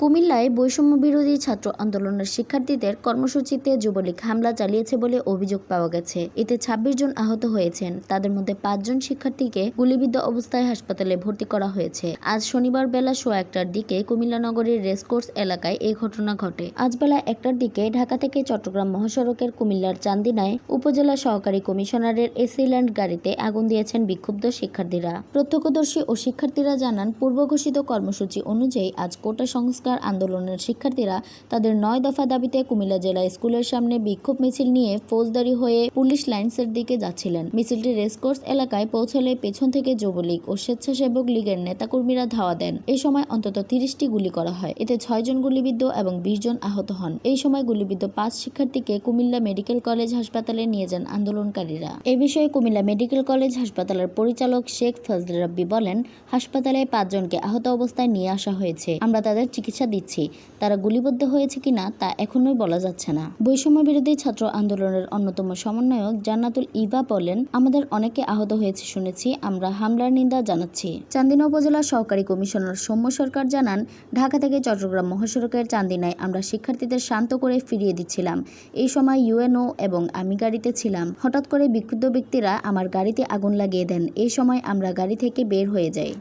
কুমিল্লায় বৈষম্য বিরোধী ছাত্র আন্দোলনের শিক্ষার্থীদের কর্মসূচিতে যুবলীগ হামলা চালিয়েছে বলে অভিযোগ পাওয়া গেছে। এতে ২৬ জন আহত হয়েছেন। তাদের মধ্যে ৫ জন শিক্ষার্থীকে গুলিবিদ্ধ অবস্থায় হাসপাতালে ভর্তি করা হয়েছে। আজ শনিবার বেলা ১:১টার দিকে কুমিল্লা নগরীর রেসকোর্স এলাকায় এই ঘটনা ঘটে। আজ বেলা ১টার দিকে ঢাকা থেকে চট্টগ্রাম মহাসড়কের কুমিল্লার চান্দিনায় উপজেলা সহকারী কমিশনারের এসিল্যান্ড গাড়িতে আগুন দিয়েছেন বিক্ষুব্ধ শিক্ষার্থীরা। প্রত্যক্ষদর্শী ও শিক্ষার্থীরা জানান, পূর্ব ঘোষিত কর্মসূচি অনুযায়ী আজ কোটা সংস্কার আন্দোলনের শিক্ষার্থীরা তাদের ৯ দফা দাবিতে কুমিল্লা জেলা স্কুলের সামনে বিক্ষোভ মিছিল নিয়ে ফৌজদারি হয়ে পুলিশ লাইনসের দিকে যাচ্ছিলেন। মিছিলটি রেসকোর্স এলাকায় পৌঁছলে পেছন থেকে যুবলীগ ও স্বেচ্ছাসেবক লীগের নেতাকর্মীরা ধাওয়া দেন। এই সময় অন্তত ৩০টি গুলি করা হয়। এতে ৬ জন গুলিবিদ্ধ এবং ২০ জন আহত হন। এই সময় গুলিবিদ্ধ ৫ শিক্ষার্থীকে কুমিল্লা মেডিকেল কলেজ হাসপাতালে নিয়ে যান আন্দোলনকারীরা। এ বিষয়ে কুমিল্লা মেডিকেল কলেজ হাসপাতালের পরিচালক শেখ ফজলে রাব্বি বলেন, হাসপাতালে ৫ জনকে আহত অবস্থায় নিয়ে আসা হয়েছে। আমরা তাদের চিকিৎসা দিচ্ছি। তারা গুলিবিদ্ধ হয়েছে কিনা তা এখনোই বলা যাচ্ছে না। বৈষম্য বিরোধী ছাত্র আন্দোলনের অন্যতম সমন্বয়ক জান্নাতুল ইভা বলেন, আমাদের অনেকে আহত হয়েছে শুনেছি। আমরা হামলার নিন্দা জানাচ্ছি। চান্দিনা উপজেলা সহকারী কমিশনার সৌম্য সরকার জানান, ঢাকা থেকে চট্টগ্রাম মহাসড়কের চান্দিনায় আমরা শিক্ষার্থীদের শান্ত করে ফিরিয়ে দিচ্ছিলাম। এই সময় ইউএনও এবং আমি গাড়িতে ছিলাম। হঠাৎ করে বিক্ষুব্ধ ব্যক্তিরা আমার গাড়িতে আগুন লাগিয়ে দেন। এই সময় আমরা গাড়ি থেকে বের হয়ে যাই।